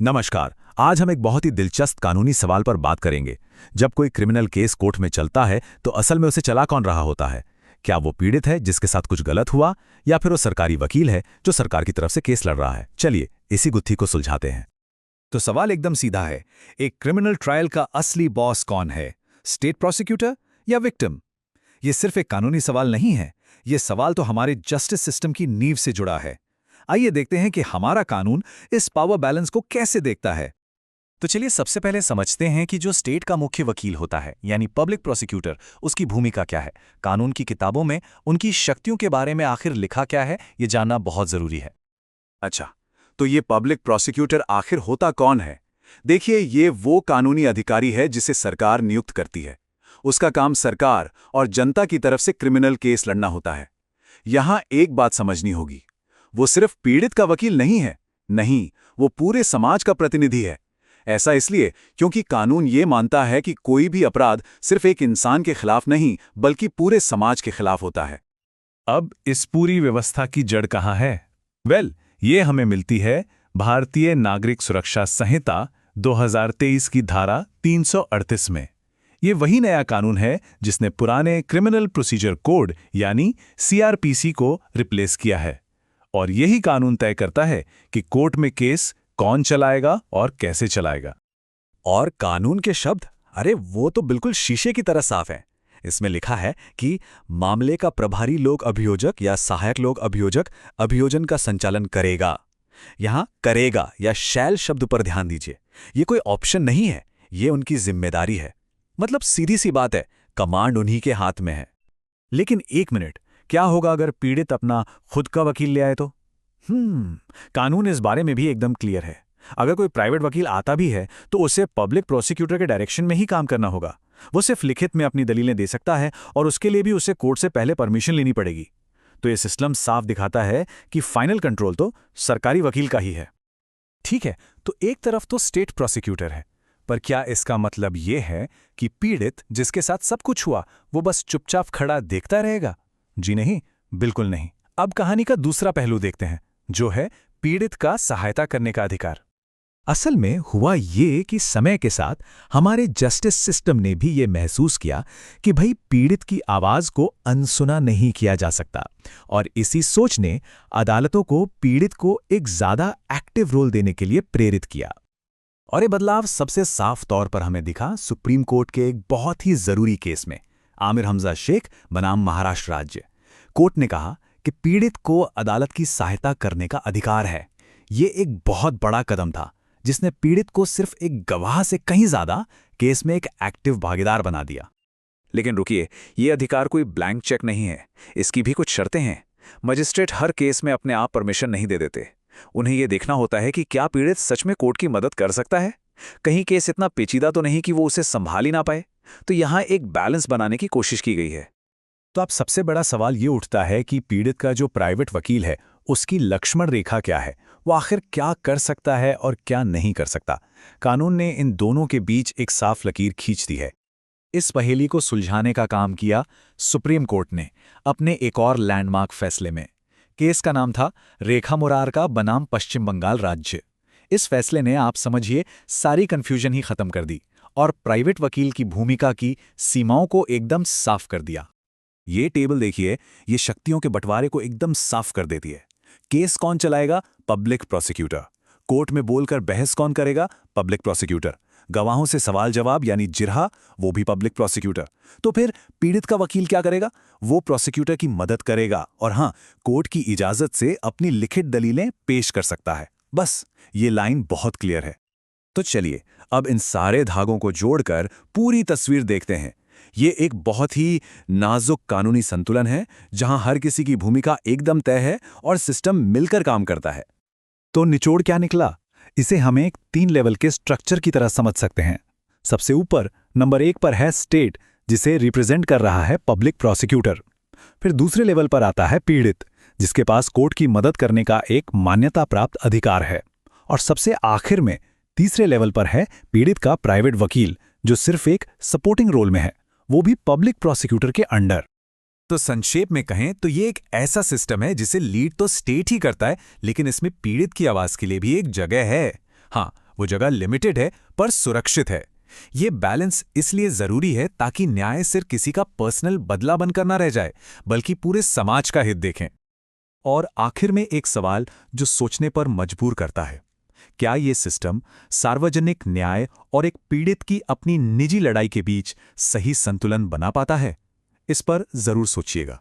नमस्कार। आज हम एक बहुत ही दिलचस्प कानूनी सवाल पर बात करेंगे। जब कोई क्रिमिनल केस कोर्ट में चलता है तो असल में उसे चला कौन रहा होता है? क्या वो पीड़ित है जिसके साथ कुछ गलत हुआ, या फिर वो सरकारी वकील है जो सरकार की तरफ से केस लड़ रहा है? चलिए इसी गुत्थी को सुलझाते हैं। तो सवाल एकदम सीधा है। एक क्रिमिनल ट्रायल का असली बॉस कौन है? स्टेट प्रोसिक्यूटर या विक्टिम? ये सिर्फ एक कानूनी सवाल नहीं है, ये सवाल तो हमारे जस्टिस सिस्टम की नींव से जुड़ा है। आइए देखते हैं कि हमारा कानून इस पावर बैलेंस को कैसे देखता है। तो चलिए सबसे पहले समझते हैं कि जो स्टेट का मुख्य वकील होता है यानी पब्लिक प्रोसिक्यूटर, उसकी भूमिका क्या है। कानून की किताबों में उनकी शक्तियों के बारे में आखिर लिखा क्या है, ये जानना बहुत जरूरी है। अच्छा, तो ये पब्लिक प्रोसिक्यूटर आखिर होता कौन है? देखिए, ये वो कानूनी अधिकारी है जिसे सरकार नियुक्त करती है। उसका काम सरकार और जनता की तरफ से क्रिमिनल केस लड़ना होता है। यहां एक बात समझनी होगी, वो सिर्फ पीड़ित का वकील नहीं है। नहीं, वो पूरे समाज का प्रतिनिधि है। ऐसा इसलिए क्योंकि कानून ये मानता है कि कोई भी अपराध सिर्फ एक इंसान के खिलाफ नहीं, बल्कि पूरे समाज के खिलाफ होता है। अब इस पूरी व्यवस्था की जड़ कहाँ है? ये हमें मिलती है भारतीय नागरिक सुरक्षा संहिता 2023 की धारा 338 में। ये वही नया कानून है जिसने पुराने क्रिमिनल प्रोसीजर कोड यानी सीआरपीसी को रिप्लेस किया है। और यही कानून तय करता है कि कोर्ट में केस कौन चलाएगा और कैसे चलाएगा। और कानून के शब्द, अरे वो तो बिल्कुल शीशे की तरह साफ है। इसमें लिखा है कि मामले का प्रभारी लोक अभियोजक या सहायक लोक अभियोजक अभियोजन का संचालन करेगा। यहां करेगा या शैल शब्द पर ध्यान दीजिए। ये कोई ऑप्शन नहीं है, ये उनकी जिम्मेदारी है। मतलब सीधी सी बात है, कमांड उन्हीं के हाथ में है। लेकिन एक मिनट, क्या होगा अगर पीड़ित अपना खुद का वकील ले आए तो? कानून इस बारे में भी एकदम क्लियर है। अगर कोई प्राइवेट वकील आता भी है तो उसे पब्लिक प्रोसिक्यूटर के डायरेक्शन में ही काम करना होगा। वो सिर्फ लिखित में अपनी दलीलें दे सकता है और उसके लिए भी उसे कोर्ट से पहले परमिशन लेनी पड़ेगी। तो ये सिस्टम साफ दिखाता है कि फाइनल कंट्रोल तो सरकारी वकील का ही है। ठीक है, तो एक तरफ तो स्टेट प्रोसिक्यूटर है, पर क्या इसका मतलब ये है कि पीड़ित जिसके साथ सब कुछ हुआ वो बस चुपचाप खड़ा देखता रहेगा? जी नहीं, बिल्कुल नहीं। अब कहानी का दूसरा पहलू देखते हैं, जो है पीड़ित का सहायता करने का अधिकार। असल में हुआ ये कि समय के साथ हमारे जस्टिस सिस्टम ने भी ये महसूस किया कि भाई पीड़ित की आवाज को अनसुना नहीं किया जा सकता, और इसी सोच ने अदालतों को पीड़ित को एक ज्यादा एक्टिव रोल देने के लिए प्रेरित किया। और ये बदलाव सबसे साफ तौर पर हमें दिखा सुप्रीम कोर्ट के एक बहुत ही जरूरी केस में, आमिर हमजा शेख बनाम महाराष्ट्र राज्य। कोर्ट ने कहा कि पीड़ित को अदालत की सहायता करने का अधिकार है। ये एक बहुत बड़ा कदम था जिसने पीड़ित को सिर्फ एक गवाह से कहीं ज्यादा केस में एक एक्टिव भागीदार बना दिया। लेकिन रुकिए, ये अधिकार कोई ब्लैंक चेक नहीं है, इसकी भी कुछ शर्तें हैं। मजिस्ट्रेट हर केस में अपने आप परमिशन नहीं दे देते। उन्हें यह देखना होता है कि क्या पीड़ित सच में कोर्ट की मदद कर सकता है। कहीं केस इतना पेचीदा तो नहीं कि वो उसे संभाल ही ना पाए। तो यहां एक बैलेंस बनाने की कोशिश की गई है। तो अब सबसे बड़ा सवाल ये उठता है कि पीड़ित का जो प्राइवेट वकील है उसकी लक्ष्मण रेखा क्या है? वो आखिर क्या कर सकता है और क्या नहीं कर सकता? कानून ने इन दोनों के बीच एक साफ लकीर खींच दी है। इस पहेली को सुलझाने का काम किया सुप्रीम कोर्ट ने अपने एक और लैंडमार्क फैसले में। केस का नाम था रेखा मुरारका बनाम पश्चिम बंगाल राज्य। इस फैसले ने, आप समझिए, सारी कंफ्यूजन ही खत्म कर दी और प्राइवेट वकील की भूमिका की सीमाओं को एकदम साफ कर दिया। ये टेबल देखिए, ये शक्तियों के बंटवारे को एकदम साफ कर देती है। केस कौन चलाएगा? Public prosecutor. कोर्ट में बोलकर बहस कौन करेगा? Public prosecutor. गवाहों से सवाल जवाब यानी जिरहा, वो भी पब्लिक प्रोसिक्यूटर। तो फिर पीड़ित का वकील क्या करेगा? वो प्रोसिक्यूटर की मदद करेगा और हां, कोर्ट की इजाजत से अपनी लिखित दलीलें पेश कर सकता है। बस ये लाइन बहुत क्लियर है। तो चलिए अब इन सारे धागों को जोड़कर पूरी तस्वीर देखते हैं। ये एक बहुत ही नाजुक कानूनी संतुलन है जहां हर किसी की भूमिका एकदम तय है और सिस्टम मिलकर काम करता है। तो निचोड़ क्या निकला? इसे हमें एक 3 लेवल के स्ट्रक्चर की तरह समझ सकते हैं। सबसे ऊपर नंबर 1 पर है स्टेट, जिसे रिप्रेजेंट कर रहा है पब्लिक प्रोसिक्यूटर। फिर दूसरे लेवल पर आता है पीड़ित, जिसके पास कोर्ट की मदद करने का एक मान्यता प्राप्त अधिकार है। और सबसे आखिर में तीसरे लेवल पर है पीड़ित का प्राइवेट वकील, जो सिर्फ एक सपोर्टिंग रोल में है, वो भी पब्लिक प्रोसिक्यूटर के अंडर। तो संक्षेप में कहें तो ये एक ऐसा सिस्टम है जिसे लीड तो स्टेट ही करता है, लेकिन इसमें पीड़ित की आवाज के लिए भी एक जगह है। हाँ, वो जगह लिमिटेड है पर सुरक्षित है। ये बैलेंस इसलिए जरूरी है ताकि न्याय सिर्फ किसी का पर्सनल बदला बनकर ना रह जाए, बल्कि पूरे समाज का हित देखें। और आखिर में एक सवाल जो सोचने पर मजबूर करता है, क्या ये सिस्टम सार्वजनिक न्याय और एक पीड़ित की अपनी निजी लड़ाई के बीच सही संतुलन बना पाता है? इस पर जरूर सोचिएगा।